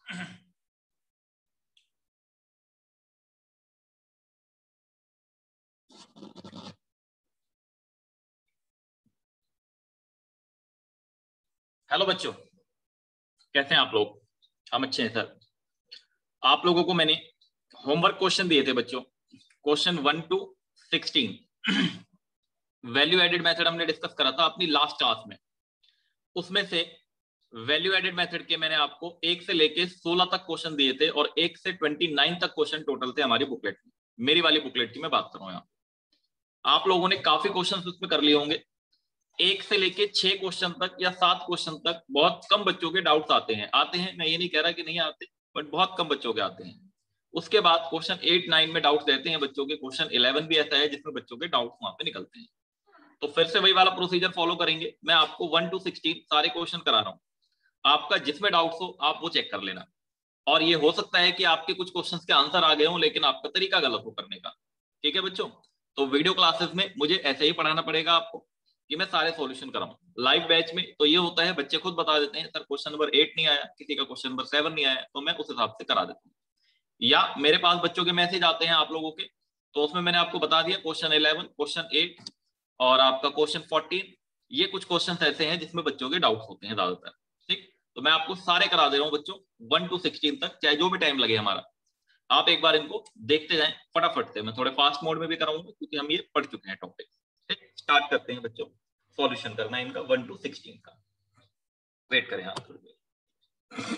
Hello बच्चों, कैसे हैं आप लोग? हम अच्छे हैं सर। आप लोगों को मैंने होमवर्क क्वेश्चन दिए थे बच्चों, question 1 to 16। Value added method हमने डिस्कस करा था अपनी लास्ट क्लास में। उसमें से वैल्यू एडेड मेथड के मैंने आपको 1 से लेके 16 तक क्वेश्चन दिए थे और 1 से 29 तक क्वेश्चन टोटल थे हमारी बुकलेट में। मेरी वाली बुकलेट की मैं बात कर रहा हूँ यहाँ। आप लोगों ने काफी क्वेश्चन उसमें कर लिए होंगे। 1 से लेके 6 क्वेश्चन तक या 7 क्वेश्चन तक बहुत कम बच्चों के डाउट्स आते हैं, मैं ये नहीं कह रहा कि नहीं आते, बट बहुत कम बच्चों के आते हैं। उसके बाद क्वेश्चन 8 9 में डाउट्स रहते हैं बच्चों के। क्वेश्चन 11 भी ऐसा है जिसमें बच्चों के डाउट्स वहां पे निकलते हैं। तो फिर से वही वाला प्रोसीजर फॉलो करेंगे। मैं आपको 1 to 16 सारे क्वेश्चन करा रहा हूँ। आपका जिसमें डाउट्स हो आप वो चेक कर लेना। और ये हो सकता है कि आपके कुछ क्वेश्चंस के आंसर आ गए हों लेकिन आपका तरीका गलत हो करने का। ठीक है बच्चों? तो वीडियो क्लासेस में मुझे ऐसे ही पढ़ाना पड़ेगा आपको कि मैं सारे सॉल्यूशन कराऊं। लाइव बैच में तो ये होता है बच्चे खुद बता देते हैं सर क्वेश्चन नंबर 8 नहीं आया, किसी का क्वेश्चन नंबर 7 नहीं आया, तो मैं उस हिसाब से करा देता हूँ। या मेरे पास बच्चों के मैसेज आते हैं आप लोगों के, तो उसमें मैंने आपको बता दिया क्वेश्चन 11, क्वेश्चन 8 और आपका क्वेश्चन 14। ये कुछ क्वेश्चन ऐसे हैं जिसमें बच्चों के डाउट्स होते हैं ज्यादातर। ठीक, तो मैं आपको सारे करा दे रहा हूँ बच्चों 1 to 16 तक, चाहे जो भी टाइम लगे हमारा। आप एक बार इनको देखते जाएं फटाफट से। मैं थोड़े फास्ट मोड में भी कराऊंगा क्योंकि हम ये पढ़ चुके हैं टॉपिक। ठीक, स्टार्ट करते हैं बच्चों। सॉल्यूशन करना है इनका 1 to 16 का। वेट करें आप थोड़ी देर।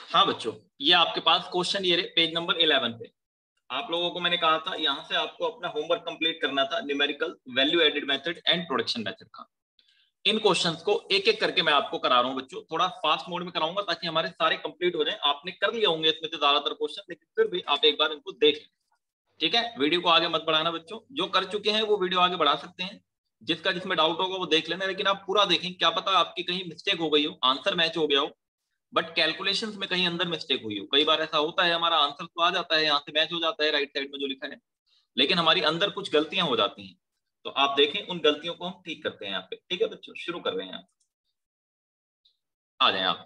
हाँ बच्चों, ये आपके पास क्वेश्चन ये पेज नंबर 11 पे। आप लोगों को मैंने कहा था यहां से आपको अपना होमवर्क कंप्लीट करना था, numerical value added method and production method का। इन क्वेश्चंस को एक एक करके मैं आपको करा रहा हूं बच्चों। थोड़ा फास्ट मोड में कराऊंगा ताकि हमारे सारे कंप्लीट हो जाएं। आपने कर लिए होंगे इसमें से ज्यादातर क्वेश्चन, लेकिन फिर भी आप एक बार इनको देख लें। ठीक है, वीडियो को आगे मत बढ़ाना बच्चों। जो कर चुके हैं वो वीडियो आगे बढ़ा सकते हैं, जिसका जिसमें डाउट होगा वो देख लेना। लेकिन आप पूरा देखें, क्या पता आपकी कहीं मिस्टेक हो गई हो, आंसर मैच हो गया हो बट कैलकुलेशंस में कहीं अंदर मिस्टेक हुई हो। कई बार ऐसा होता है, हमारा आंसर तो आ जाता है, यहाँ से मैच हो जाता है राइट साइड में जो लिखा है, लेकिन हमारी अंदर कुछ गलतियां हो जाती हैं। तो आप देखें, उन गलतियों को हम ठीक करते हैं यहाँ पे। ठीक है बच्चों, शुरू कर रहे हैं। आप आ जाए आप।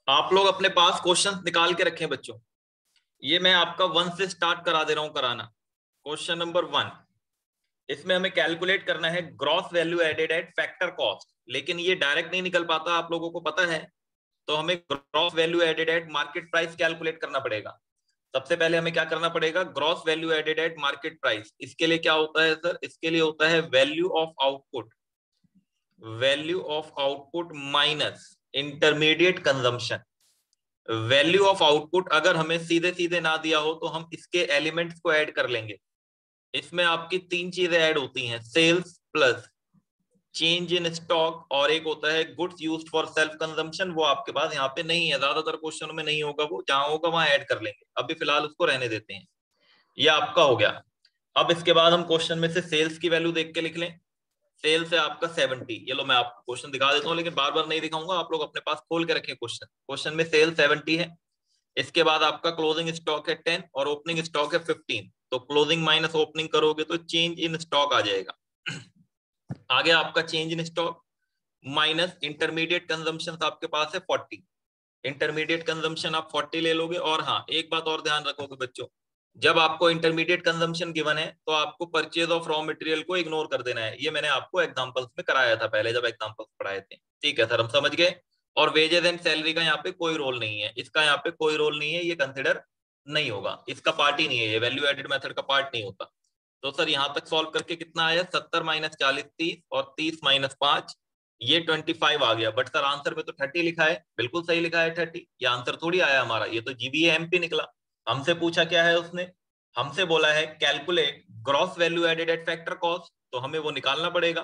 आप लोग अपने पास क्वेश्चन निकाल के रखें बच्चों। ये मैं आपका 1 से स्टार्ट करा दे रहा हूं कराना। क्वेश्चन नंबर 1, इसमें हमें कैलकुलेट करना है gross value added at factor cost. लेकिन ये डायरेक्ट नहीं निकल पाता, आप लोगों को पता है। तो हमें gross value added at market price calculate करना पड़ेगा। सबसे पहले हमें क्या करना पड़ेगा, gross value added at market price. इसके लिए क्या होता है सर, इसके लिए होता है value of output, value of output minus intermediate consumption. Value of output अगर हमें सीधे सीधे ना दिया हो तो हम इसके एलिमेंट्स को ऐड कर लेंगे। इसमें आपकी 3 चीजें ऐड होती हैं, sales plus change in stock, और एक होता है goods used for self consumption. वो आपके पास यहाँ पे नहीं है, ज्यादातर क्वेश्चनों में नहीं होगा, वो जहां होगा वहां ऐड कर लेंगे। अभी फिलहाल उसको रहने देते हैं। ये आपका हो गया। अब इसके बाद हम क्वेश्चन में से सेल्स की वैल्यू देख के लिख लें। सेल्स है आपका 70। ये लो मैं आपको क्वेश्चन दिखा देता हूँ, लेकिन बार बार नहीं दिखाऊंगा, आप लोग अपने पास खोल के रखें क्वेश्चन। क्वेश्चन में सेल 70 है। इसके बाद आपका क्लोजिंग स्टॉक है 10 और ओपनिंग स्टॉक है 15। तो क्लोजिंग माइनस ओपनिंग करोगे तो चेंज इन स्टॉक आ जाएगा। आगे आपका change in stock minus intermediate consumption आपके पास है 40। इंटरमीडिएट कंजम्पशन आप 40 ले लोगे। और हाँ, एक बात और ध्यान रखोगे बच्चों, जब आपको इंटरमीडिएट कंजम्पशन गिवन है तो आपको परचेज ऑफ रॉ मटेरियल को इग्नोर कर देना है। ये मैंने आपको एग्जांपल्स में कराया था पहले जब एग्जांपल्स पढ़ाए थे। ठीक है सर, हम समझ गए। और वेजेस एंड सैलरी का यहाँ पे कोई रोल नहीं है, इसका यहाँ पे कोई रोल नहीं है, ये कंसिडर नहीं होगा, इसका पार्ट ही नहीं है, ये वैल्यू एडेड मेथड का पार्ट नहीं होता। तो सर यहाँ तक सॉल्व करके कितना आया, 70 माइनस 40 30 और 30 माइनस 5 ये 25 आ गया। बट सर आंसर में तो 30 लिखा है। बिल्कुल सही लिखा है 30। ये आंसर थोड़ी आया हमारा, ये तो जीबीए एमपी निकला। हमसे पूछा क्या है उसने, हमसे बोला है calculate gross value added at factor cost, तो हमें वो निकालना पड़ेगा।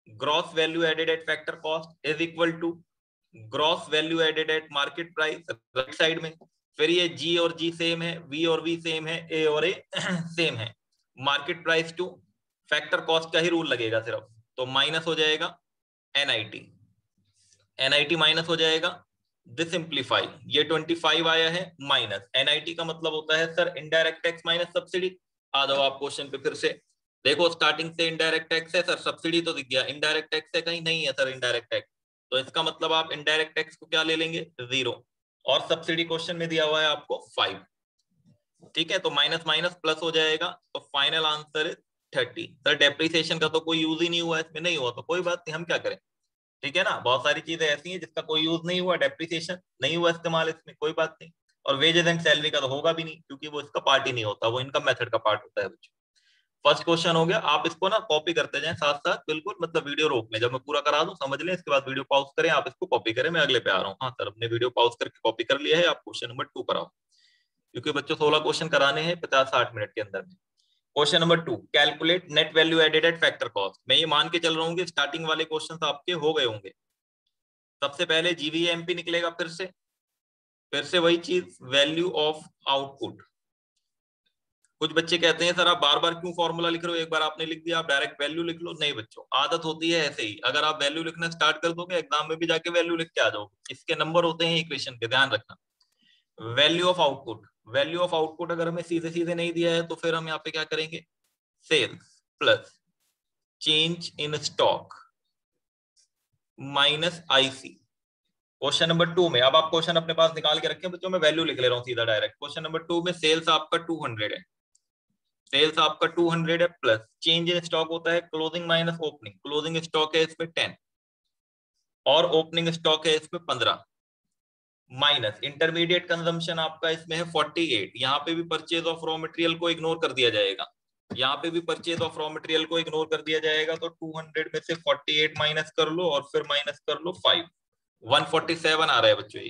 Gross value added at factor cost is equal to gross value added at market price right side में। फिर ये जी और जी सेम है, वी और वी सेम है, ए और ए सेम है। Market price to factor cost का ही रूल लगेगा सिर्फ। तो माइनस हो जाएगा एनआईटी, एनआईटी माइनस हो जाएगा दिस सिंप्लीफाई, ये 25 आया है माइनस एनआईटी का मतलब होता है sir indirect tax minus subsidy. आ जाओ आप क्वेश्चन पे फिर से, देखो स्टार्टिंग से इनडायरेक्ट टैक्स है सर, सब्सिडी तो दिख गया, इनडायरेक्ट टैक्स है कहीं नहीं है सर इनडायरेक्ट टैक्स, तो इसका मतलब आप इनडायरेक्ट टैक्स को क्या ले लेंगे 0, और सब्सिडी क्वेश्चन में दिया हुआ है आपको 5, ठीक है, तो माइनस माइनस प्लस हो जाएगा, तो final answer is 30। Sir depreciation का तो कोई यूज ही नहीं हुआ इसमें, नहीं हुआ तो कोई बात नहीं, हम क्या करें, ठीक है ना, बहुत सारी चीजें ऐसी हैं जिसका कोई यूज नहीं हुआ, डेप्रिसिएशन नहीं हुआ इस्तेमाल इसमें, कोई बात नहीं। और वेजेस एंड सैलरी का तो होगा भी नहीं क्योंकि वो इसका पार्ट ही नहीं होता, वो इनकम मेथड का पार्ट होता है बच्चों। फर्स्ट क्वेश्चन हो गया, आप इसको ना कॉपी करते जाएं साथ साथ, बिल्कुल मतलब वीडियो रोक लें, जब मैं पूरा करा दूं समझ लें, इसके बाद वीडियो पॉज करें, आप इसको कॉपी करें, मैं अगले पे आ रहा हूँ। हाँ सर अपने वीडियो पॉज करके कॉपी कर लिया है, आप क्वेश्चन नंबर 2 कराओ, क्योंकि बच्चों 16 क्वेश्चन कराने हैं 50-60 मिनट के अंदर में। Question number 2, calculate net value added at factor cost. मैं ये मान के चल रहा हूँ कि स्टार्टिंग वाले क्वेश्चन आपके हो गए होंगे। सबसे पहले जीवीएमपी निकलेगा, फिर से वही चीज, वैल्यू ऑफ आउटपुट। कुछ बच्चे कहते हैं सर आप बार बार क्यों फॉर्मूला लिख रहे हो, एक बार आपने लिख दिया आप डायरेक्ट वैल्यू लिख लो। नहीं बच्चों, आदत होती है ऐसे ही, अगर आप वैल्यू लिखना स्टार्ट कर दोगे एग्जाम में भी जाके वैल्यू लिख के आ जाओगे, इसके नंबर होते हैं इक्वेशन के, ध्यान रखना। Value of output, value of output अगर हमें सीधे सीधे नहीं दिया है तो फिर हम यहाँ पे क्या करेंगे, sales plus change in stock minus IC. Question number 2 में, अब आप क्वेश्चन अपने पास निकाल के रखें बच्चों, मैं वैल्यू लिख ले रहा हूँ सीधा डायरेक्ट। क्वेश्चन नंबर 2 में सेल्स आपका 200 है, सेल्स आपका 200 है, प्लस चेंज इन स्टॉक होता है closing minus opening, closing stock है इसमें 10 और ओपनिंग स्टॉक है इसमें 15, माइनस इंटरमीडिएट कंजम्पशन आपका इसमें है 48। यहाँ पे भी परचेज ऑफ रॉ मटेरियल को इग्नोर कर दिया जाएगा, यहाँ पे भी परचेज ऑफ रॉ मटेरियल को इग्नोर कर दिया जाएगा, तो 200 में से 48 माइनस कर लो और फिर माइनस कर लो 5, 147 आ रहा है बच्चों,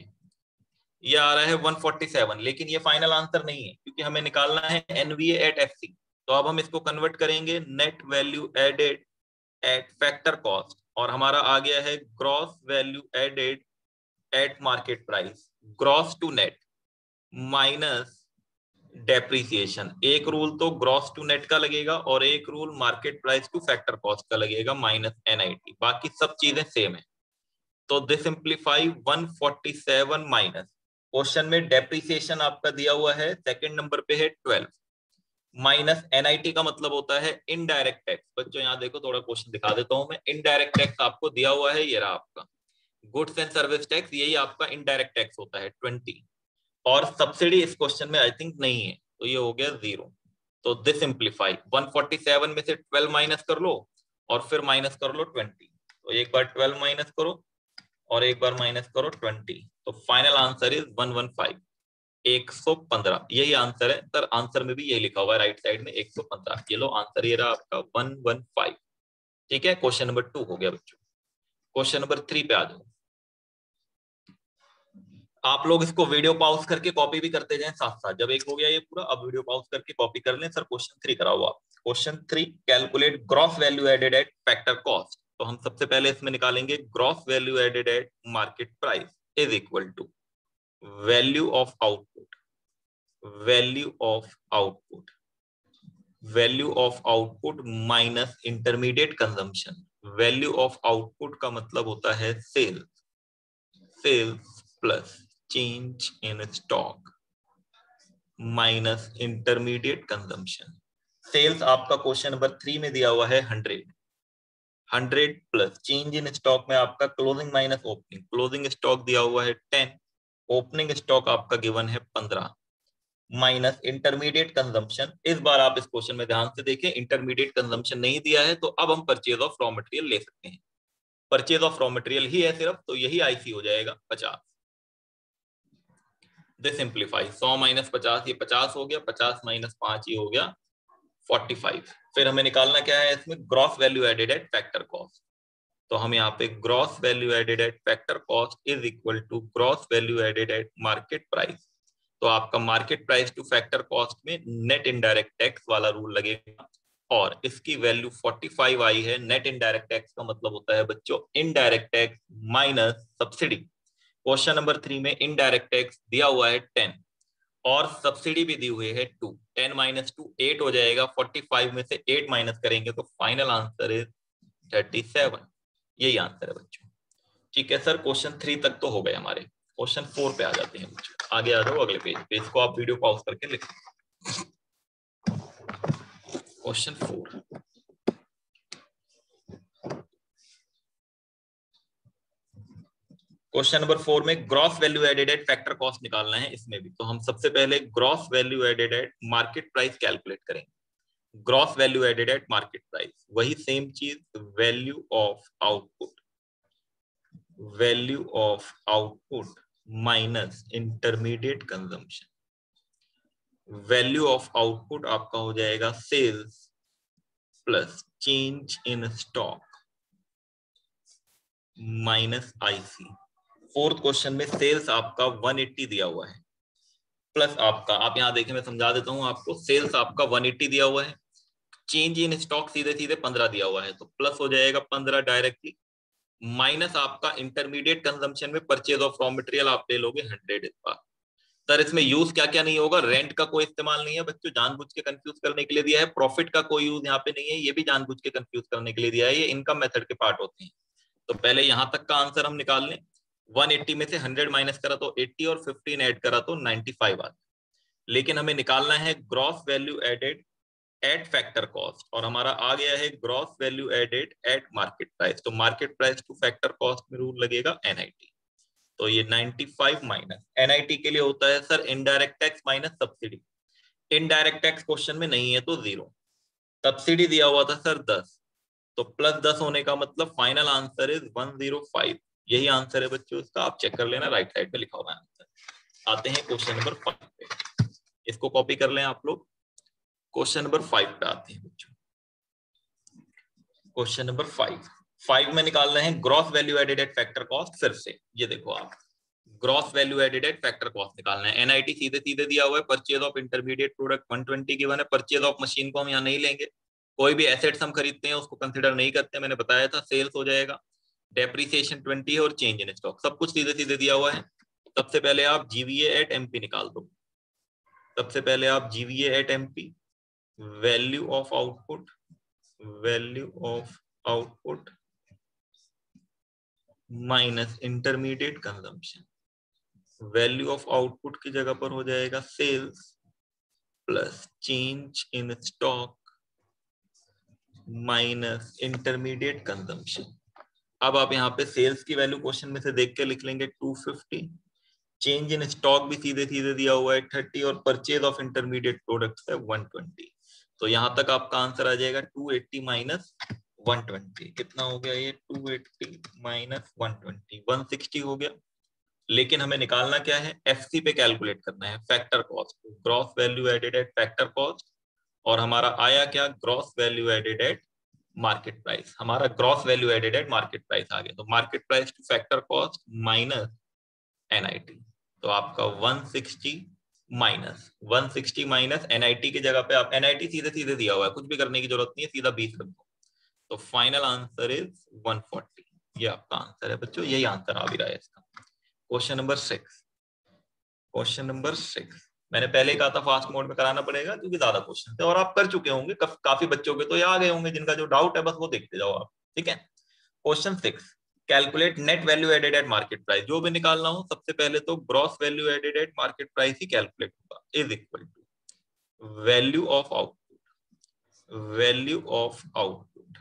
ये आ रहा है 147। लेकिन ये फाइनल आंसर नहीं है क्योंकि हमें निकालना है एनवीए एट एफसी, तो अब हम इसको कन्वर्ट करेंगे net value added at factor cost, और हमारा आ गया है gross value added at market price, gross to net minus depreciation. एक रूल तो ग्रॉस टू नेट का लगेगा और एक rule market price to factor cost का लगेगा माइनस एनआईटी, बाकी सब चीजें सेम है। तो दिस सिंप्लीफाई 147 माइनस, क्वेश्चन में डेप्रिसिएशन आपका दिया हुआ है सेकंड नंबर पे है 12, माइनस एनआईटी का मतलब होता है इनडायरेक्ट टैक्स। बच्चों यहाँ देखो थोड़ा क्वेश्चन दिखा देता हूं मैं, इनडायरेक्ट टैक्स आपको दिया हुआ है, ये रहा आपका गुड्स एंड सर्विस टैक्स, यही आपका इनडायरेक्ट टैक्स होता है 20, और सब्सिडी इस क्वेश्चन में आई थिंक नहीं है, तो ये हो गया 0। तो दिस सिंप्लीफाई 147 में से 12 माइनस कर लो और फिर माइनस कर लो 20, तो एक बार 12 माइनस करो और एक बार माइनस करो 20, तो फाइनल आंसर इज 115, 115। यही आंसर है सर, आंसर में भी यही लिखा हुआ है राइट साइड में 115, ये लो आंसर ये रहा आपका 115, ठीक है। क्वेश्चन नंबर 2 हो गया बच्चों। क्वेश्चन नंबर 3 पे आ जाओ, आप लोग इसको वीडियो पॉज करके कॉपी भी करते जाएं साथ साथ, जब एक हो गया ये पूरा, अब वीडियो पॉज करके कॉपी कर लें। सर क्वेश्चन 3 कराओ आप। Question 3, calculate gross value added at factor cost. तो हम सबसे पहले इसमें निकालेंगे gross value added at market price is equal to value of output, value of output, value of output minus intermediate consumption. Value of output का मतलब होता है sale, sales plus change in stock minus intermediate consumption. Sales आपका question number 3 में दिया हुआ है 100, 100 plus change in stock में आपका closing minus opening, closing stock दिया हुआ है 10, ओपनिंग स्टॉक आपका गिवन है 15, माइनस इंटरमीडिएट कंजम्पशन। इस बार आप इस क्वेश्चन में ध्यान से देखें, इंटरमीडिएट कंजम्पशन नहीं दिया है, तो अब हम परचेज ऑफ रॉ मटेरियल ले सकते हैं, परचेज ऑफ रॉ मटेरियल ही है सिर्फ, तो यही आईसी हो जाएगा 50। दिस सिंप्लीफाई 100 माइनस 50, ये 50 हो गया, 50 माइनस 5 ये हो गया 45। फिर हमें निकालना क्या है इसमें, gross value added at factor cost. तो हम यहाँ पे gross value added at factor cost is equal to gross value added at market price. तो आपका market price to factor cost में नेट इनडायरेक्ट टैक्स वाला रूल लगेगा, और इसकी वैल्यू 45 आई है। नेट इनडायरेक्ट टैक्स का मतलब होता है बच्चों indirect tax minus subsidy. Question number 3 में इनडायरेक्ट टैक्स दिया हुआ है 10 और सब्सिडी भी दी हुई है 2, 10 माइनस 2 8 हो जाएगा, 45 में से 8 माइनस करेंगे तो फाइनल आंसर इज 37। यही आंसर है बच्चों, ठीक है सर। क्वेश्चन 3 तक तो हो गए हमारे। क्वेश्चन 4 पे आ जाते हैं बच्चों, आगे आ जाओ अगले पेज को आप वीडियो पॉज करके लिखें। क्वेश्चन 4, क्वेश्चन नंबर 4 में gross value added at factor cost निकालना है। इसमें भी तो हम सबसे पहले gross value added at market price calculate करेंगे। Gross value added at market price, वही सेम चीज, value of output, value of output minus intermediate consumption. Value of output आपका हो जाएगा sales plus change in stock minus IC. Fourth question में sales आपका 180 दिया हुआ है, प्लस आपका, आप यहां देखें मैं समझा देता हूं आपको, सेल्स आपका 180 दिया हुआ है, चेंज इन स्टॉक सीधे सीधे 15 दिया हुआ है, तो प्लस हो जाएगा 15 डायरेक्टली, माइनस आपका इंटरमीडिएट कंजम्पशन में परचेज ऑफ रॉ मटेरियल आप ले लोगे 100 इस बार। सर इसमें यूज क्या क्या नहीं होगा? रेंट का कोई इस्तेमाल नहीं है बच्चों, जानबूझ के कंफ्यूज करने के लिए दिया है। प्रॉफिट का कोई यूज यहाँ पे नहीं है, ये भी जानबूझ के कंफ्यूज करने के लिए दिया है, ये इनकम मेथड के पार्ट होते हैं। तो पहले यहां तक का आंसर हम निकाल लें। 180 में से 100 माइनस करा तो 80 और 15 ऐड करा तो 95 आता। लेकिन हमें निकालना है gross value added at factor cost, और हमारा आ गया है gross value added at market price. तो market price to factor cost में रूल लगेगा एनआईटी। तो ये 95 माइनस एनआईटी के लिए होता है sir indirect tax minus subsidy. Indirect tax question में नहीं है तो 0, सब्सिडी दिया हुआ था सर 10, तो प्लस 10 होने का मतलब फाइनल आंसर इज 105। यही आंसर है बच्चों इसका, आप चेक कर लेना, राइट साइड पे लिखा हुआ है आंसर। आते हैं क्वेश्चन नंबर 5 पे, इसको कॉपी कर लें आप लोग। क्वेश्चन नंबर 5 पे आते हैं बच्चों। क्वेश्चन नंबर 5 में निकालना है gross value added at factor cost. फिर से ये देखो आप, gross value added at factor cost निकालना है। एनआईटी सीधे सीधे दिया हुआ है, purchase of intermediate product 120 given है, परचेज ऑफ मशीन को हम यहाँ नहीं लेंगे, कोई भी एसेट्स हम खरीदते हैं उसको कंसिडर नहीं करते, मैंने बताया था सेल्स हो जाएगा, डेप्रिसिएशन 20 है और चेंज इन स्टॉक, सब कुछ सीधे सीधे दिया हुआ है। सबसे पहले आप जीवीए एट एमपी निकाल दो। सबसे पहले आप GVA at MP, value of output, value of output minus intermediate consumption. Value of output की जगह पर हो जाएगा sales plus change in stock minus intermediate consumption. अब आप यहाँ पे सेल्स की वैल्यू क्वेश्चन में से देख के लिख लेंगे 250, चेंज इन स्टॉक भी सीधे सीधे दिया हुआ है 30, और परचेज ऑफ इंटरमीडिएट प्रोडक्ट्स है 120। तो यहाँ तक आपका आंसर आ जाएगा 280 माइनस 120। कितना हो गया ये? 280 माइनस 120, 160 हो गया। लेकिन हमें निकालना क्या है? एफसी पे कैलकुलेट करना है, factor cost, gross value added at factor cost. और हमारा आया क्या? Gross value added at market price. हमारा gross value added at market price आ गया। तो market price to factor cost minus NIT, तो आपका 160 माइनस एनआईटी की जगह पे आप, एनआईटी सीधे सीधे दिया हुआ है, कुछ भी करने की जरूरत नहीं है, सीधा 20 रख दो। तो फाइनल आंसर इज 140। ये आपका आंसर है बच्चों, यही आंसर आ भी रहा है इसका। क्वेश्चन नंबर 6, क्वेश्चन नंबर 6 मैंने पहले कहा था फास्ट मोड में कराना पड़ेगा क्योंकि ज्यादा क्वेश्चन थे और आप कर चुके होंगे, काफी बच्चों के तो ये आ गए होंगे, जिनका जो डाउट है बस वो देखते जाओ आप, ठीक है। Question 6, calculate net value added at market price. जो भी निकालना हो सबसे पहले तो gross value added at market price ही कैलकुलेट होगा, is equal to value of output, value of output,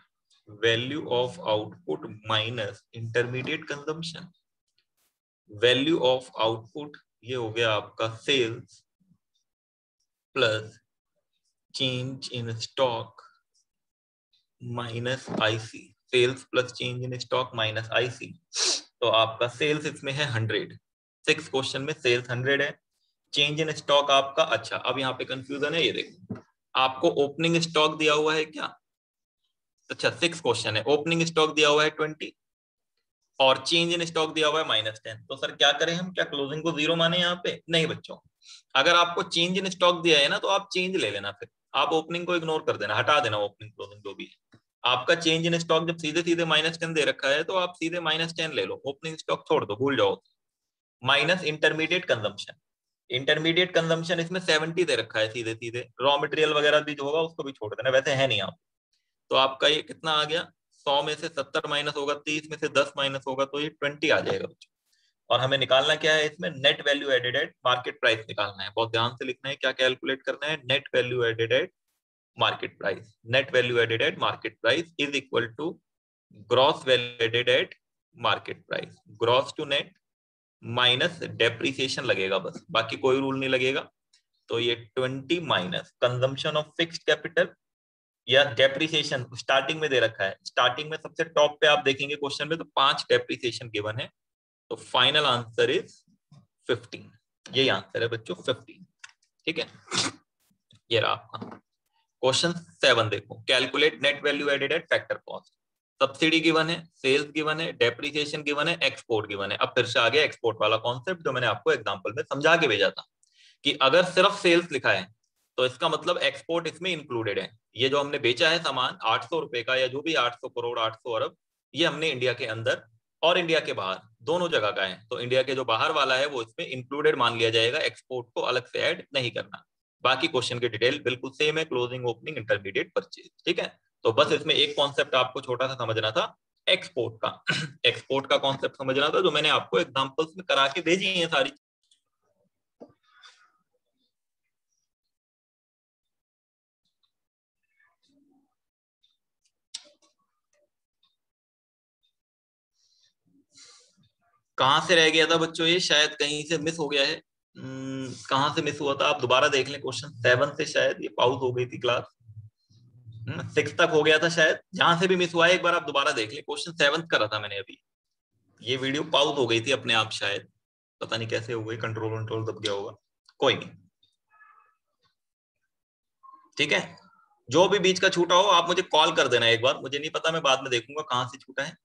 value of output minus intermediate consumption. Value of output ये हो गया आपका sales plus change in stock minus IC. Sales plus change in stock minus IC, तो आपका sales इसमें है 100, 6 question में sales 100 है, चेंज इन स्टॉक आपका, अच्छा अब यहाँ पे कंफ्यूजन है, ये देखो आपको ओपनिंग स्टॉक दिया हुआ है क्या? अच्छा 6 क्वेश्चन है, ओपनिंग स्टॉक दिया हुआ है 20 और चेंज इन स्टॉक दिया हुआ है -10। तो सर क्या करें हम? क्या क्लोजिंग को 0 माने यहाँ पे? नहीं बच्चों, अगर आपको चेंज इन स्टॉक दिया है ना तो आप चेंज ले लेना, फिर आप ओपनिंग को इग्नोर कर देना, हटा देना ओपनिंग क्लोजिंग जो भी है। आपका चेंज इन स्टॉक जब सीधे सीधे -10 दे रखा है तो आप सीधे -10 ले लो, ओपनिंग स्टॉक छोड़ दो, भूल जाओ। Minus intermediate consumption, intermediate consumption इसमें 70 दे रखा है सीधे सीधे, रॉ मटेरियल वगैरह भी जो होगा उसको भी छोड़ देना, वैसे है नहीं आप। तो आपका ये कितना आ गया? 100 में से 70 माइनस होगा, 30 में से 10 माइनस होगा, तो ये 20 आ जाएगा बच्चों। और हमें निकालना क्या है इसमें, net value added at market price निकालना है। बहुत ध्यान से लिखना है, क्या कैलकुलेट करना है, net value added at market price. Net value added at market price is equal to gross value added at market price. Gross to net minus depreciation लगेगा बस, बाकी कोई रूल नहीं लगेगा। तो ये 20 minus consumption of fixed capital या depreciation starting में दे रखा है। स्टार्टिंग में सबसे टॉप पे आप देखेंगे क्वेश्चन में तो 5 डेप्रिसिएशन गिवन है, तो फाइनल आंसर इज 15। यही आंसर है बच्चों 15। ठीक है, ये रहा आपका क्वेश्चन 7। देखो, calculate net value added at factor cost. Subsidy given है, सेल्स गिवन है, डेप्रिसिएशन गिवन है, एक्सपोर्ट गिवन है। अब फिर से आ गया एक्सपोर्ट वाला कॉन्सेप्ट जो मैंने आपको एग्जांपल में समझा के भेजा था कि अगर सिर्फ सेल्स लिखा है तो इसका मतलब एक्सपोर्ट इसमें इंक्लूडेड है। ये जो हमने बेचा है सामान 800 रुपए का, या जो भी 800 करोड़ 800 अरब, ये हमने इंडिया के अंदर और इंडिया के बाहर दोनों जगह का है। तो इंडिया के जो बाहर वाला है वो इसमें इंक्लूडेड मान लिया जाएगा, एक्सपोर्ट को अलग से ऐड नहीं करना। बाकी क्वेश्चन की डिटेल बिल्कुल सेम है, क्लोजिंग, ओपनिंग, इंटरमीडिएट, परचेज। ठीक है, तो बस इसमें एक कॉन्सेप्ट आपको छोटा सा समझना था, एक्सपोर्ट का। एक्सपोर्ट का कॉन्सेप्ट समझना था, जो मैंने आपको एग्जांपल्स में करा के भेजी है सारी। कहां से रह गया था बच्चों, ये शायद कहीं से मिस हो गया है। कहां से मिस हुआ था, आप दोबारा देख लें। क्वेश्चन 7 से शायद ये पाउज हो गई थी क्लास। 6 तक हो गया था शायद, जहां से भी मिस हुआ है एक बार आप दोबारा देख लें। क्वेश्चन 7 करा था मैंने अभी, ये वीडियो पाउज हो गई थी अपने आप शायद, पता नहीं कैसे हो गई, कंट्रोल कंट्रोल दब गया होगा, कोई नहीं। ठीक है, जो भी बीच का छूटा हो आप मुझे कॉल कर देना एक बार, मुझे नहीं पता, मैं बाद में देखूंगा कहां से छूटा है।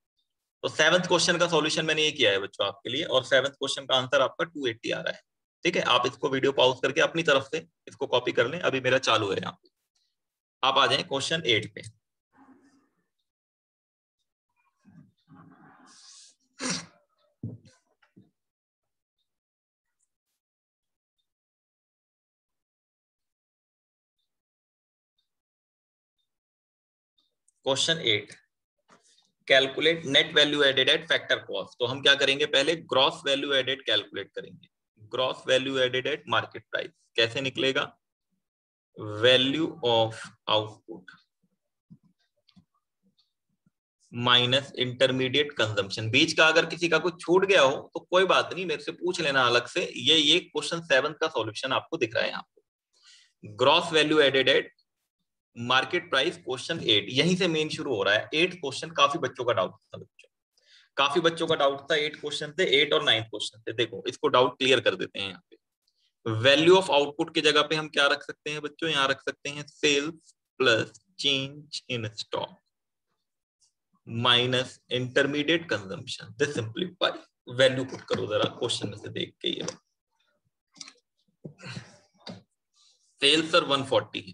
तो 7th क्वेश्चन का सॉल्यूशन मैंने ये किया है बच्चों आपके लिए, और 7th क्वेश्चन का आंसर आपका 280 आ रहा है। ठीक है, आप इसको वीडियो पॉज करके अपनी तरफ से इसको कॉपी कर लें, अभी मेरा चालू है यहाँ पे। आप आ जाएं क्वेश्चन 8 पे। Question 8, calculate net value added at factor cost. तो हम क्या करेंगे, पहले ग्रॉस वैल्यू एडेड कैलकुलेट करेंगे। Gross value added at market price कैसे निकलेगा, value of output minus intermediate consumption. बीच का अगर किसी का कुछ छूट गया हो तो कोई बात नहीं, मेरे से पूछ लेना अलग से। ये क्वेश्चन 7 का सॉल्यूशन आपको दिख रहा है यहाँ पे। Gross value added at market price question 8, यहीं से मेन शुरू हो रहा है। 8 क्वेश्चन काफी बच्चों का डाउट था बच्चों, काफी बच्चों का डाउट था। 8 क्वेश्चन थे, 8 और 9 क्वेश्चन थे। देखो इसको डाउट क्लियर कर देते हैं यहाँ पे। वैल्यू ऑफ आउटपुट की जगह पे हम क्या रख सकते हैं बच्चों, यहाँ रख सकते हैं sales plus change in stock minus intermediate consumption. This simplify. Value put करो जरा क्वेश्चन में से देख के। ये सेल्स सर 140 है,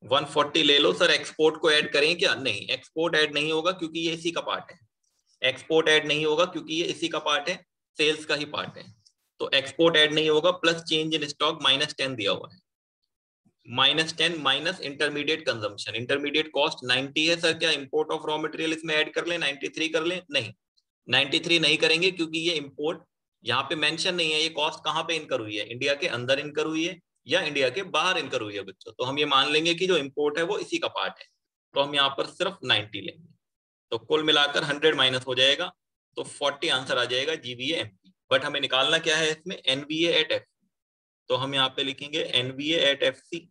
140 ले लो सर। एक्सपोर्ट को ऐड करें क्या, नहीं, एक्सपोर्ट ऐड नहीं होगा क्योंकि ये इसी का पार्ट है। एक्सपोर्ट ऐड नहीं होगा क्योंकि ये इसी का पार्ट है, सेल्स का ही पार्ट है। तो एक्सपोर्ट ऐड नहीं होगा, प्लस चेंज इन स्टॉक -10 दिया हुआ है। -10 minus intermediate consumption. Intermediate cost 90 है सर, क्या इंपोर्ट ऑफ रॉ मटेरियल इसमें ऐड कर लें, 93 कर लें, नहीं 93 नहीं करेंगे क्योंकि ये इंपोर्ट यहाँ पे मेंशन नहीं है। ये कॉस्ट कहाँ पे इनकर हुई है, इंडिया के अंदर इनकर हुई है या इंडिया के बाहर इनकर हुई है बच्चों। तो हम ये मान लेंगे कि जो इंपोर्ट है वो इसी का पार्ट है, तो हम यहाँ पर सिर्फ 90 लेंगे। तो कुल मिलाकर 100 माइनस हो जाएगा, तो 40 आंसर आ जाएगा जीवीए एमपी। बट हमें निकालना क्या है इसमें, एनवीए एट एफ। तो हम यहाँ पे लिखेंगे NVA at F C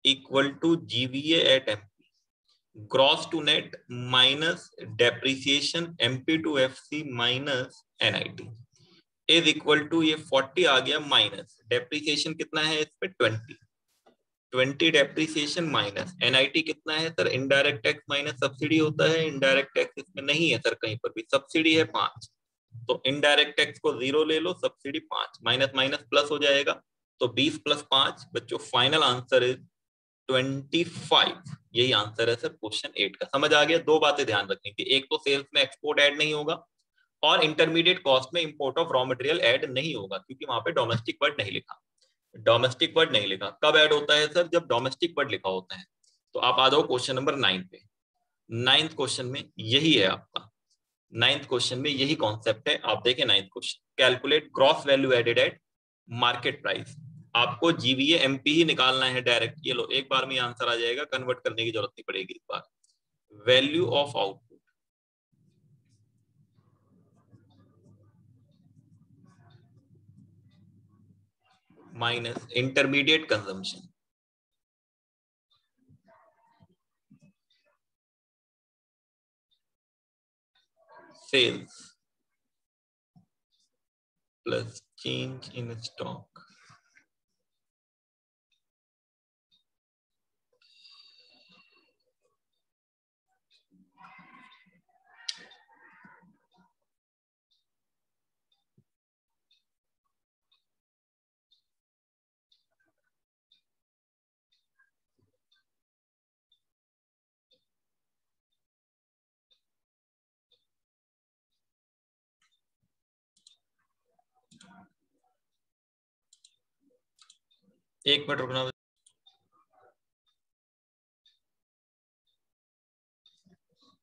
equal to GVA at MP. Gross to net minus depreciation MP to FC minus NIT is equal to, ये 40 आ गया माइनस डेप्रिसिएशन कितना है इस पे 20 डेप्रिसिएशन माइनस एनआईटी कितना है sir, indirect tax minus subsidy होता है। इनडायरेक्ट टैक्स इसमें नहीं है सर कहीं पर भी, सब्सिडी है 5। तो इनडायरेक्ट टैक्स को 0 ले लो, सब्सिडी 5, माइनस माइनस प्लस हो जाएगा। तो 20 प्लस 5 बच्चों, फाइनल आंसर इज 25। यही आंसर है सर क्वेश्चन 8 का। समझ आ गया। दो बातें ध्यान रखनी थी, एक तो सेल्स में एक्सपोर्ट ऐड नहीं होगा, और इंटरमीडिएट कॉस्ट में import of raw material add नहीं होगा क्योंकि वहां पे डोमेस्टिक वर्ड नहीं लिखा। डोमेस्टिक वर्ड नहीं लिखा कब ऐड होता है सर, जब डोमेस्टिक वर्ड लिखा होता है। तो आप आ जाओ क्वेश्चन नंबर 9 पे। 9th क्वेश्चन में यही है आपका, नाइन्थ क्वेश्चन में यही कॉन्सेप्ट है। आप देखें ninth question, calculate gross value added at market price. आपको जीवीए एमपी ही निकालना है डायरेक्ट। ये लो, एक बार में आंसर आ जाएगा, कन्वर्ट करने की जरूरत नहीं पड़ेगी इस बार। Value of output minus intermediate consumption, sales plus change in stock. एक मिनट रुकना।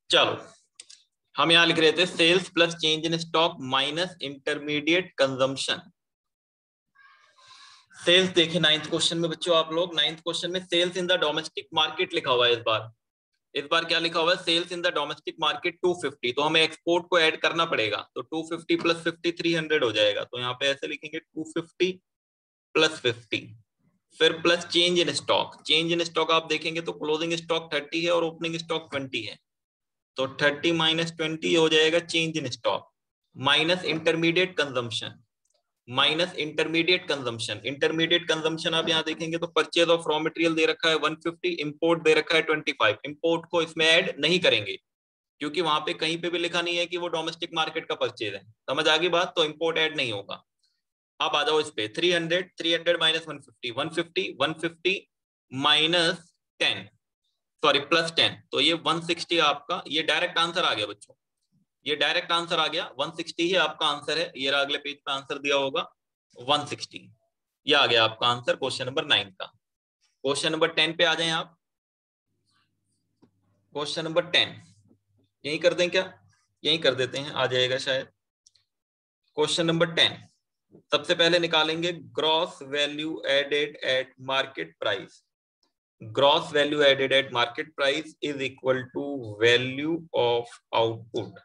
चलो, हम यहां लिख रहे थे sales plus change in stock minus intermediate consumption. Sales देखे नाइन्थ क्वेश्चन में बच्चों, आप लोग नाइन्थ क्वेश्चन में sales in the domestic market लिखा हुआ है। इस बार क्या लिखा हुआ है? Sales in the domestic market 250। तो हमें एक्सपोर्ट को ऐड करना पड़ेगा, तो 250 प्लस 50 300 हो जाएगा। तो यहाँ पे ऐसे लिखेंगे 250 प्लस 50, फिर plus change in stock. Change in stock आप देखेंगे तो क्लोजिंग स्टॉक 30 है और ओपनिंग स्टॉक 20 है, तो 30 माइनस 20 हो जाएगा change in stock, minus intermediate consumption, minus intermediate consumption. Intermediate consumption आप यहाँ देखेंगे तो परचेज ऑफ रॉ मटेरियल दे रखा है 150, इंपोर्ट दे रखा है 25। इंपोर्ट को इसमें ऐड नहीं करेंगे क्योंकि वहां पे कहीं पे भी लिखा नहीं है कि वो डोमेस्टिक मार्केट का परचेज है। समझ आ गई बात? तो इंपोर्ट ऐड नहीं होगा। अब आ जाओ इस पे, 300 माइनस 150, 150 माइनस 10, सॉरी प्लस 10, तो ये 160 आपका, ये डायरेक्ट आंसर आ गया बच्चों, ये डायरेक्ट आंसर आ गया। 160 ही आपका आंसर है। ये अगले पेज पे आंसर दिया होगा 160। ये आ गया आपका आंसर क्वेश्चन नंबर 9 का। क्वेश्चन नंबर 10 पे आ जाएं आप। क्वेश्चन नंबर 10 यही कर दें क्या? यही कर देते हैं, आ जाएगा शायद। क्वेश्चन नंबर 10 सबसे पहले निकालेंगे gross value added at market price. Gross value added at market price is equal to value of output,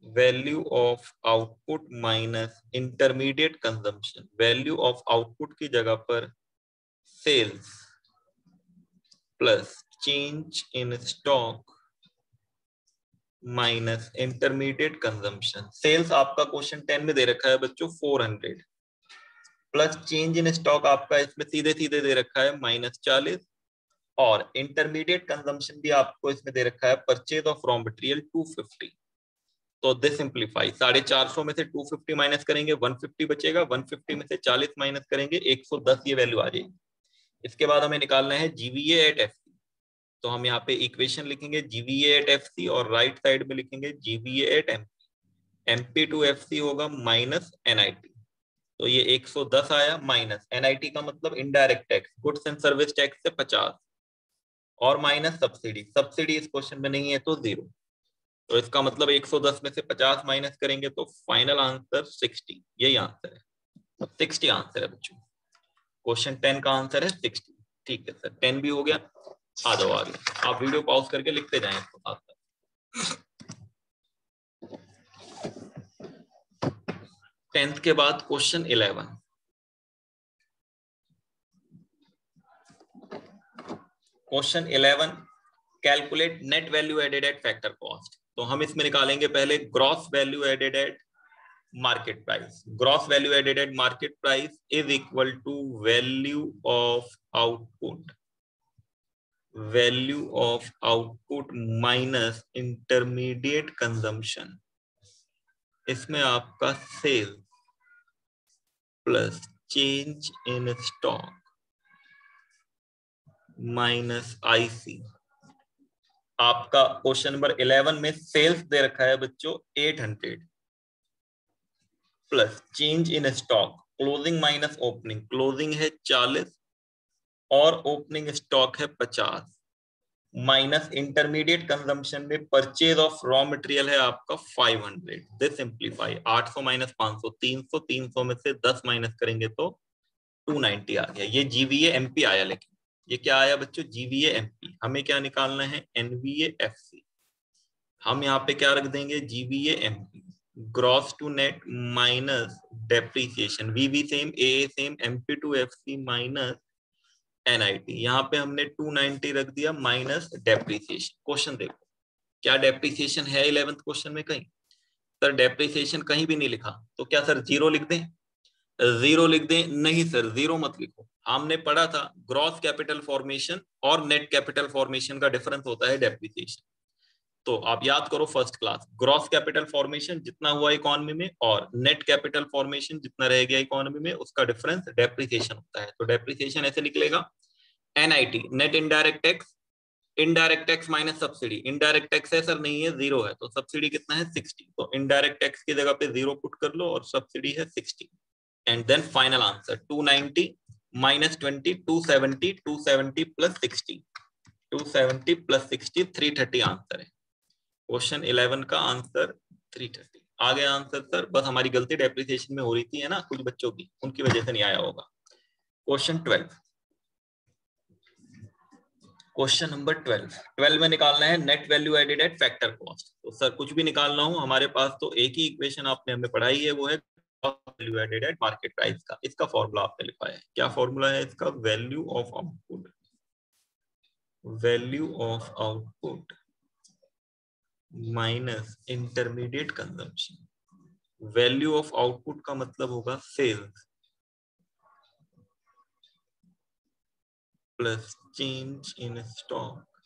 value of output minus intermediate consumption. Value of output की जगह पर sales plus change in stock minus intermediate consumption. Sales आपका question 10 में दे रखा है बच्चों 400, plus change in stock आपका इसमें सीधे सीधे दे रखा है -40, और इंटरमीडिएट कंजम्पशन भी आपको इसमें दे रखा है परचेज ऑफ रॉ मटेरियल 250। तो दिस सिंप्लीफाई, 450 में से 250 माइनस करेंगे 150 बचेगा, 150 में से 40 माइनस करेंगे 110, ये वैल्यू आ जाएगी। इसके बाद हमें निकालना है जीवीए एट एफसी। तो हम यहाँ पे इक्वेशन लिखेंगे जीवीए एट एफसी और राइट साइड में लिखेंगे GVA at MP. MP to FC होगा माइनस एनआईटी। तो ये 110 आया, माइनस एनआईटी का मतलब indirect tax, goods and service tax से 50, और माइनस सब्सिडी। सब्सिडी इस क्वेश्चन में नहीं है तो 0। तो इसका मतलब 110 में से 50 माइनस करेंगे तो फाइनल आंसर 60। यही आंसर है, 60 आंसर है बच्चों। क्वेश्चन 10 का आंसर है 60। ठीक है सर, 10 भी हो गया। आ जाओ आगे, आप वीडियो पॉज करके लिखते जाएं इसको साथ साथ। 10th के बाद question 11। Question 11, calculate net value added at factor cost. तो हम इसमें निकालेंगे पहले gross value added at market price. Gross value added at market price is equal to value of output, value of output minus intermediate consumption. इसमें आपका sale plus change in stock minus IC. आपका question number 11 में sales दे रखा है बच्चों 800, plus change in stock, closing minus opening, closing है 40 और ओपनिंग स्टॉक है 50। माइनस इंटरमीडिएट कंजम्पशन में परचेज ऑफ रॉ मटेरियल है आपका 500। दिस सिंप्लीफाई 800 माइनस 500 300, 300 में से 10 माइनस करेंगे तो 290 आ गया। ये जीवीए एमपी आया, लेकिन ये क्या आया बच्चों, जीवीए एमपी। हमें क्या निकालना है, एनवीए एफसी। हम यहाँ पे क्या रख देंगे, GVA MP, gross to net minus depreciation, VV same, A same, MP to FC minus NIT. यहाँ पे हमने 290 रख दिया माइनस डेप्रीसिएशन। क्वेश्चन देखो क्या डेप्रीसिएशन है 11th क्वेश्चन में कहीं? सर डेप्रीसिएशन कहीं भी नहीं लिखा, तो क्या सर जीरो लिख दें? जीरो लिख दें? नहीं सर, जीरो मत लिखो। हमने पढ़ा था ग्रॉस कैपिटल फॉर्मेशन और नेट कैपिटल फॉर्मेशन का डिफरेंस होता है डेप्रीसिएशन। तो आप याद करो first class, gross capital formation जितना हुआ इकोनॉमी में और नेट कैपिटल फॉर्मेशन जितना रह गया इकोनॉमी में, उसका डिफरेंस डेप्रीसिएशन होता है। तो डेप्रीसिएशन ऐसे निकलेगा, NIT net indirect tax, indirect tax minus subsidy. Indirect tax है सर, नहीं है, जीरो है, तो सब्सिडी कितना है 60। तो इनडायरेक्ट टैक्स की जगह पे जीरो पुट कर लो और सब्सिडी है 60। And then final answer 290 minus 20, 270, 270 plus 60, 270 plus 60, 330 answer है। क्वेश्चन 11 का आंसर 330 आ गया आंसर सर। बस हमारी गलती डेप्रिसिएशन में हो रही थी है ना, कुछ बच्चों की, उनकी वजह से नहीं आया होगा। क्वेश्चन 12, क्वेश्चन नंबर 12 में निकालना है net value added at factor cost. तो सर कुछ भी निकालना हो, हमारे पास तो एक ही इक्वेशन आपने हमें पढ़ाई है, वो है value added at market price का। इसका फॉर्मूला आपने लिखा है, क्या फॉर्मूला है इसका, value of output, value of output minus intermediate consumption. Value of output का मतलब होगा sales plus change in stock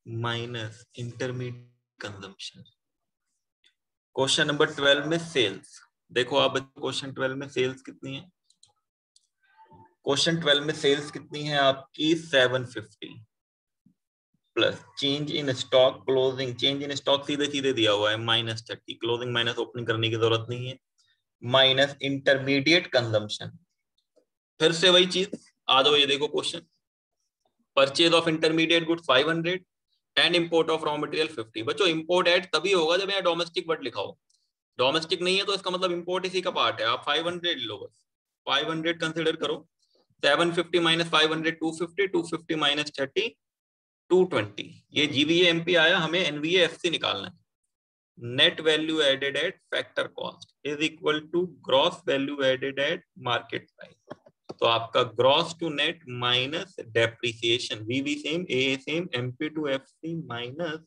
minus intermediate consumption. Question number 12 में सेल्स देखो आप, क्वेश्चन 12 में सेल्स कितनी है, क्वेश्चन 12 में सेल्स कितनी है आपकी 750 plus change in stock closing, change in stock सीधे सीधे दिया हुआ है माइनस 30, क्लोजिंग माइनस ओपनिंग करने की जरूरत नहीं है, माइनस इंटरमीडिएट कंजम्पशन। फिर से वही चीज, आ जाओ ये देखो question, purchase of intermediate good 500 and import of raw material 50। बच्चों इंपोर्ट एड तभी होगा जब यहाँ डोमेस्टिक वर्ड लिखा हो, डोमेस्टिक नहीं है तो इसका मतलब इंपोर्ट इसी का पार्ट है। आप 500 लो, बस 500 कंसिडर करो, 750 माइनस 500 250, 250 माइनस 30 220। ये जीवीए एमपी आया, हमें एनवीए एफसी निकालना है। Net value added at factor cost is equal to gross value added at market price. तो आपका gross to net minus depreciation, VV same, A same, MP to FC minus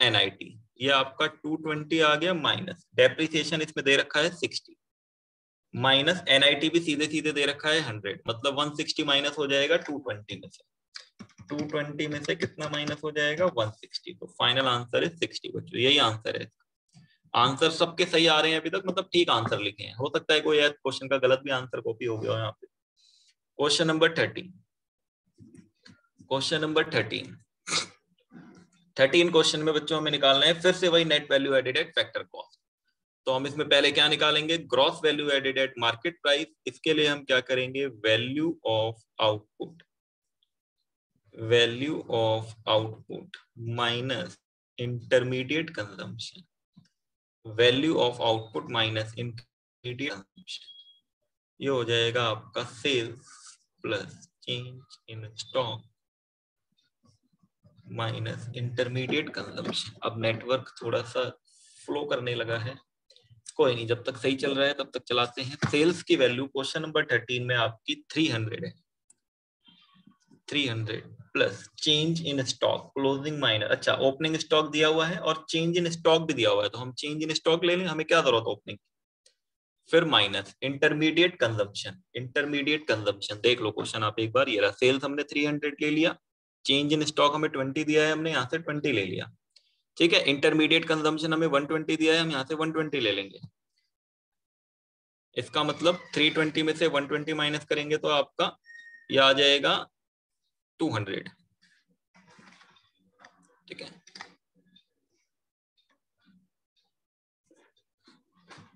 NIT, ये आपका 220 आ गया, minus depreciation इसमें दे रखा है 60, minus NIT भी सीधे सीधे दे रखा है 100, मतलब 160 माइनस हो जाएगा 220 में से, 220 में से कितना माइनस हो जाएगा 160। तो फाइनल आंसर है 60 बच्चों, यही आंसर है। आंसर सबके सही आ रहे हैं अभी तक, मतलब ठीक आंसर लिखे हैं, हो सकता है कोई क्वेश्चन का गलत भी आंसर कॉपी हो गया हो यहाँ पे। Question number 13, question number 13 question में बच्चों हमें निकालना है फिर से वही net value added at factor cost. तो हम इसमें पहले क्या निकालेंगे, gross value added at market price. इसके लिए हम क्या करेंगे, value of output, value of output minus intermediate consumption, value of output minus intermediate consumption, ये हो जाएगा आपका sales plus change in stock minus intermediate consumption. अब नेटवर्क थोड़ा सा फ्लो करने लगा है, कोई नहीं, जब तक सही चल रहा है तब तक चलाते हैं। सेल्स की वैल्यू क्वेश्चन नंबर 13 में आपकी 300 है, 300 plus change in stock closing minus, अच्छा ओपनिंग स्टॉक दिया हुआ है और चेंज इन स्टॉक भी दिया हुआ है, तो हम चेंज इन स्टॉक ले लें, हमें क्या जरूरत है ओपनिंग। फिर minus intermediate consumption, intermediate consumption देख लो क्वेश्चन आप एक बार, ये रहा, सेल्स हमने 300 ले लिया, चेंज इन स्टॉक हमें 20 दिया है, हमने यहाँ से 20 ले लिया, ठीक है। इंटरमीडिएट कंजम्पशन हमें 120 दिया है, हम यहाँ से 120 ले लेंगे। इसका मतलब 320 में से 120 माइनस करेंगे तो आपका ये आ जाएगा 200, ठीक है,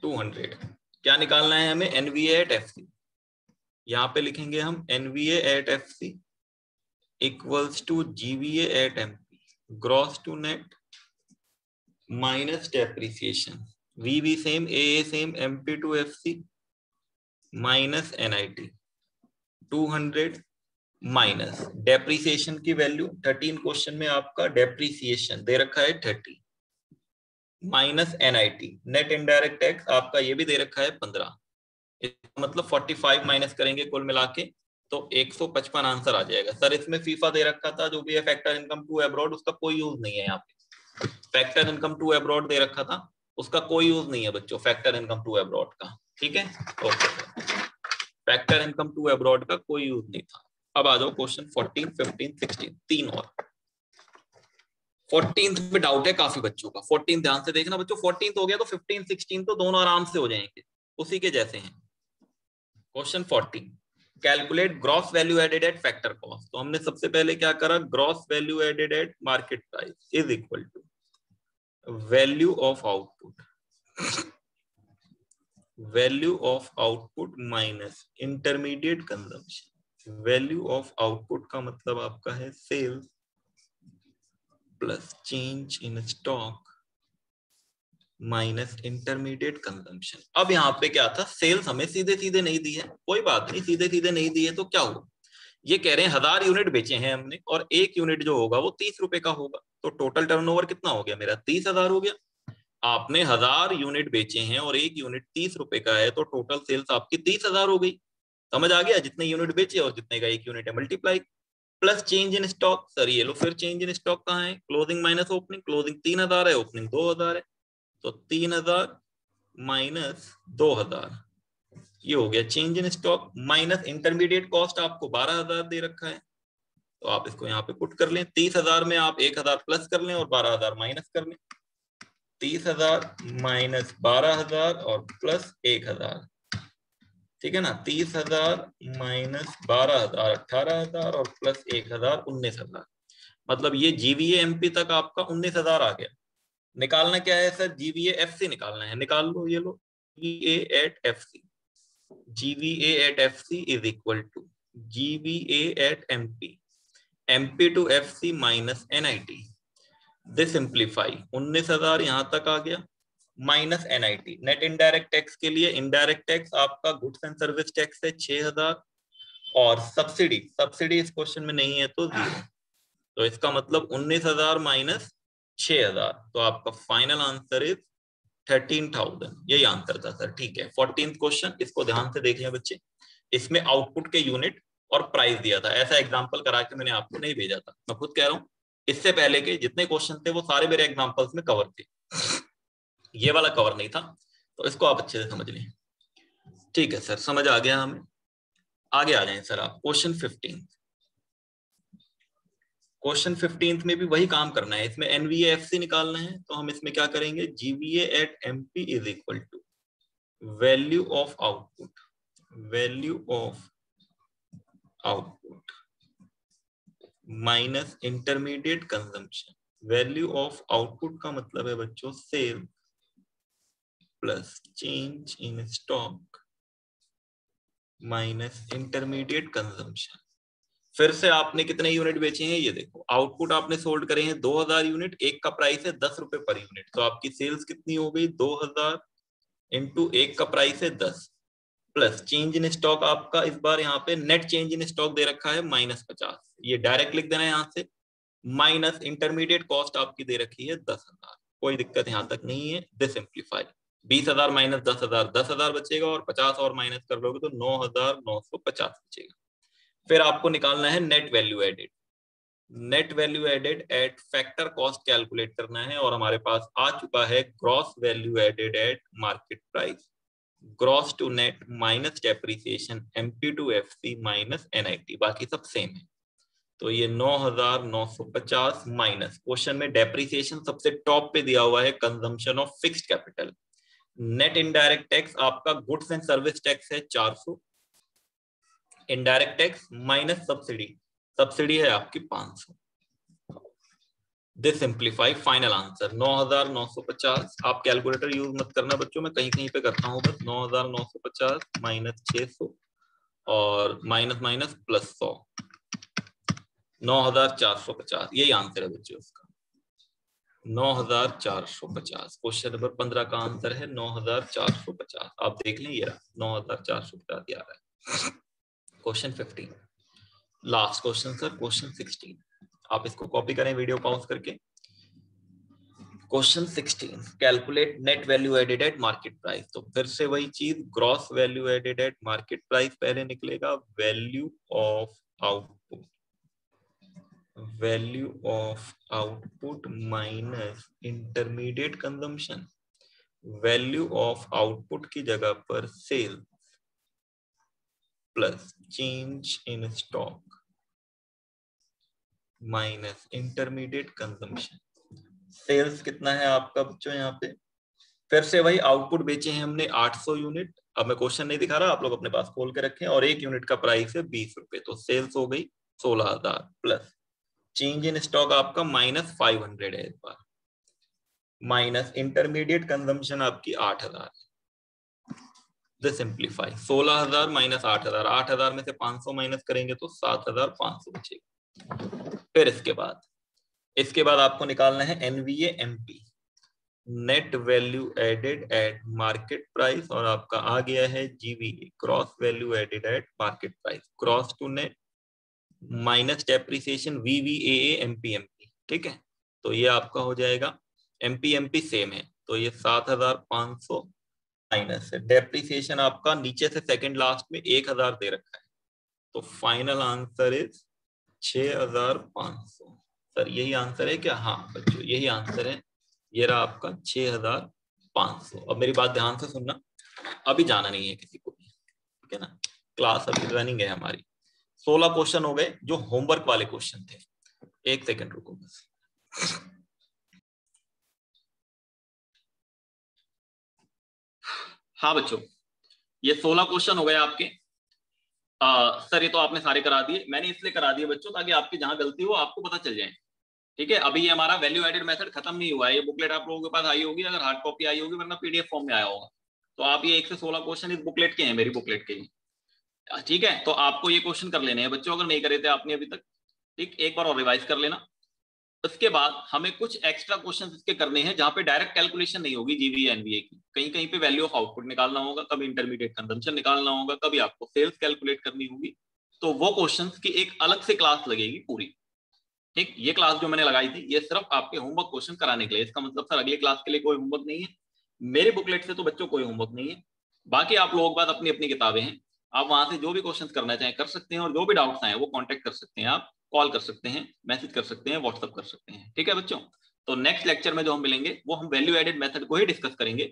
200। क्या निकालना है हमें, एनवीए एट एफसी। यहाँ पे लिखेंगे हम NVA at FC equals to GVA एट MP, gross to net minus depreciation, VB same, AA same, MP to FC minus NIT 200 minus depreciation की वैल्यू 13 क्वेश्चन में आपका डेप्रिसिएशन दे रखा है 30 minus NIT net indirect tax आपका ये भी दे रखा है 15, मतलब 45 माइनस करेंगे कुल मिला के तो 155 आंसर आ जाएगा। सर इसमें फीफा दे रखा था जो भी है फैक्टर इनकम टू अब्रॉड, उसका कोई यूज नहीं है यहाँ पे। फैक्टर इनकम टू अब्रॉड दे रखा था, उसका कोई यूज नहीं है बच्चों फैक्टर इनकम टू अब्रॉड का, ठीक है। Okay, factor income to abroad का कोई यूज नहीं था। अब आ जाओ क्वेश्चन 14, 15, 16, तीन और। 14th में डाउट है काफी बच्चों का, 14 ध्यान से देखना बच्चों, 14th हो गया तो 15, 16 तो दोनों आराम से हो जाएंगे, उसी के जैसे हैं। Question 14, calculate gross value added at factor cost. तो हमने सबसे पहले क्या करा, gross value added at market price is equal to value of output, value of output minus intermediate consumption. Value of output का मतलब आपका है sales plus change in stock minus intermediate consumption. अब यहाँ पे क्या था, सेल्स हमें सीधे सीधे नहीं दी है, कोई बात नहीं, सीधे सीधे नहीं दी है तो क्या हुआ, ये कह रहे हैं 1000 यूनिट बेचे हैं हमने और एक यूनिट जो होगा वो 30 रुपए का होगा, तो टोटल टर्नओवर कितना हो गया मेरा, 30,000 हो गया। आपने 1000 यूनिट बेचे हैं और एक यूनिट 30 रुपए का है, तो टोटल सेल्स आपकी 30,000 हो गई। समझ आ गया, जितने यूनिट बेचे और जितने का एक यूनिट है multiply, plus change in stock. Sir ये लो, फिर चेंज इन स्टॉक कहाँ है, क्लोजिंग माइनस ओपनिंग, क्लोजिंग 3000 है, ओपनिंग 2000 है, तो 3000 माइनस 2000 ये हो गया change in stock, minus intermediate cost आपको 12,000 दे रखा है, तो आप इसको यहाँ पे पुट कर लें। 30,000 में आप 1000 प्लस कर लें और 12,000 माइनस कर लें, 30,000 माइनस 12,000 और प्लस 1000, ठीक है ना। 30,000 माइनस 12,000 18,000 और प्लस 1000 19,000, मतलब ये GVA MP तक आपका 19,000 आ गया। निकालना क्या है सर, GVA FC निकालना है, निकाल लो, ये लो GVA at FC, GVA at FC is equal to GVA at MP, MP to FC minus NIT, they simplify 19,000 यहां तक आ गया minus NIT। Net indirect tax के लिए इनडायरेक्ट टैक्स आपका गुड्स एंड सर्विस टैक्स है 6,000 और सब्सिडी, सब्सिडी इस question में नहीं है तो 0, तो इसका मतलब 19,000 माइनस 6,000, तो आपका फाइनल आंसर इज 13,000, यही आंसर था सर, ठीक है। 14th क्वेश्चन, इसको ध्यान से देख लिया बच्चे, इसमें आउटपुट के यूनिट और प्राइस दिया था, ऐसा एग्जांपल करा के मैंने आपको नहीं भेजा था, मैं खुद कह रहा हूँ। इससे पहले के जितने क्वेश्चन थे वो सारे मेरे एग्जांपल्स में कवर थे, ये वाला कवर नहीं था, तो इसको आप अच्छे से समझ लें, ठीक है सर, समझ आ गया हमें। आगे आ जाए सर आप, क्वेश्चन 15। क्वेश्चन 15 में भी वही काम करना है, इसमें NVA FC निकालना है, तो हम इसमें क्या करेंगे, GVA at MP is equal to value of output, value of output minus intermediate consumption. Value of output का मतलब है बच्चों sale plus change in stock minus intermediate consumption. फिर से आपने कितने यूनिट बेचे हैं, ये देखो, आउटपुट आपने सोल्ड करे हैं 2000 यूनिट, एक का प्राइस है 10 रुपए पर यूनिट, तो आपकी सेल्स कितनी हो गई, 2000 इंटू एक का प्राइस है 10, प्लस चेंज इन स्टॉक आपका इस बार यहाँ पे नेट चेंज इन स्टॉक दे रखा है -50, ये डायरेक्ट लिख देना है यहाँ से, माइनस इंटरमीडिएट कॉस्ट आपकी दे रखी है 10,000, कोई दिक्कत यहाँ तक नहीं है। दे सिंप्लीफाई 20,000 माइनस 10,000 10,000 बचेगा और 50 और माइनस कर लोगे तो 9,950 बचेगा। फिर आपको निकालना है net value added, net value added at factor cost calculate करना है, और हमारे पास आ चुका है gross value added at market price, gross to net minus depreciation MP to FC minus NIT, बाकी सब सेम है। तो ये 9,950 माइनस, क्वेश्चन में डेप्रिसिएशन सबसे टॉप पे दिया हुआ है, consumption of fixed capital. Net indirect tax आपका गुड्स एंड सर्विस टैक्स है 400, indirect tax minus subsidy, subsidy है आपकी 500। This simplify final answer 9,950। आप कैलकुलेटर यूज मत करना बच्चों, मैं कहीं कहीं पे करता हूँ बस। 9,950 माइनस 600 और माइनस माइनस प्लस 100, 9,450, यही आंसर है बच्चों उसका, 9,450। क्वेश्चन नंबर 15 का आंसर है 9,450। आप देख लें, ये 9,450 आ रहा है। Question 15 last question sir, question 16। आप इसको कॉपी करें वीडियो पॉज करके। क्वेश्चन 16, calculate net value added at market price. तो फिर से वही चीज, gross value added at market price पहले निकलेगा, value of output, value of output minus intermediate consumption, value of output की जगह पर sale plus change in stock minus intermediate consumption. Sales कितना है आपका बच्चों यहाँ पे, फिर से वही आउटपुट बेचे हैं हमने 800 यूनिट। अब मैं क्वेश्चन नहीं दिखा रहा, आप लोग अपने पास खोल के रखें, और एक यूनिट का प्राइस है 20 रुपए, तो सेल्स हो गई 16,000 प्लस चेंज इन स्टॉक आपका -500 है इस बार, माइनस इंटरमीडिएट कंजम्पशन आपकी 8,000 है। सिंप्लीफाई, 16,000 माइनस 8,000, 8,000 में से 500 माइनस करेंगे तो 7,500 बचेगा। फिर इसके बाद आपको निकालना है NVA MP, net value added at market price, और आपका आ गया है GVA, gross value added at market price, gross to net minus depreciation वीवीएए एमपीएमपी। ठीक है, तो ये आपका हो जाएगा, एमपीएमपी सेम है, तो ये 7,500 माइनस है डेप्रिसिएशन आपका नीचे से सेकंड लास्ट में 1,000 दे रखा है, तो फाइनल आंसर इज 6,500। सर यही आंसर है क्या? हाँ बच्चों यही आंसर है, ये रहा आपका 6,500। अब मेरी बात ध्यान से सुनना, अभी जाना नहीं है किसी को भी, ठीक है ना, क्लास अभी रनिंग है हमारी। 16 क्वेश्चन हो गए जो होमवर्क वाले क्वेश्चन थे। एक सेकंड रुको बस। हाँ बच्चों, ये 16 क्वेश्चन हो गए आपके। सर ये तो आपने सारे करा दिए, मैंने इसलिए करा दिए बच्चों ताकि आपकी जहां गलती हो आपको पता चल जाए। ठीक है, अभी ये हमारा वैल्यू एडेड मेथड खत्म नहीं हुआ है, ये बुकलेट आप लोगों के पास आई होगी, अगर हार्ड कॉपी आई होगी, वरना पीडीएफ फॉर्म में आया होगा। तो आप ये 1 से 16 क्वेश्चन इस बुकलेट के हैं, मेरी बुकलेट के ही। ठीक है, तो आपको ये क्वेश्चन कर लेने हैं बच्चों, अगर नहीं करे थे आपने अभी तक। ठीक, एक बार और रिवाइज कर लेना। उसके बाद हमें कुछ एक्स्ट्रा क्वेश्चन इसके करने हैं जहां पे डायरेक्ट कैलकुलेशन नहीं होगी जीवीए एनवीए की, कहीं कहीं पे वैल्यू ऑफ आउटपुट निकालना होगा, कभी इंटरमीडिएट कंजम्पशन निकालना होगा, कभी आपको सेल्स कैलकुलेट करनी होगी। तो वो क्वेश्चंस की एक अलग से क्लास लगेगी पूरी। ठीक, ये क्लास जो मैंने लगाई थी ये सिर्फ आपके होमवर्क क्वेश्चन कराने के लिए, इसका मतलब सर अगली क्लास के लिए कोई होमवर्क नहीं है, मेरे बुकलेट से तो बच्चों कोई होमवर्क नहीं है। बाकी आप लोगों के पास अपनी अपनी किताबें हैं, आप वहां से जो भी क्वेश्चन करना चाहें कर सकते हैं, और जो भी डाउट्स आए वो कॉन्टेक्ट कर सकते हैं, आप कॉल कर सकते हैं, मैसेज कर सकते हैं, व्हाट्सअप कर सकते हैं। ठीक है बच्चों, तो नेक्स्ट लेक्चर में जो हम मिलेंगे वो हम वैल्यू एडेड मेथड को ही डिस्कस करेंगे,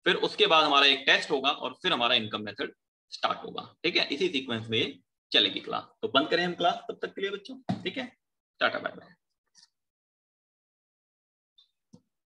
फिर उसके बाद हमारा एक टेस्ट होगा और फिर हमारा इनकम मेथड स्टार्ट होगा। ठीक है, इसी सीक्वेंस में चलेगी क्लास। तो बंद करें हम क्लास तब तक के लिए बच्चों। ठीक है, टाटा बाय बाय।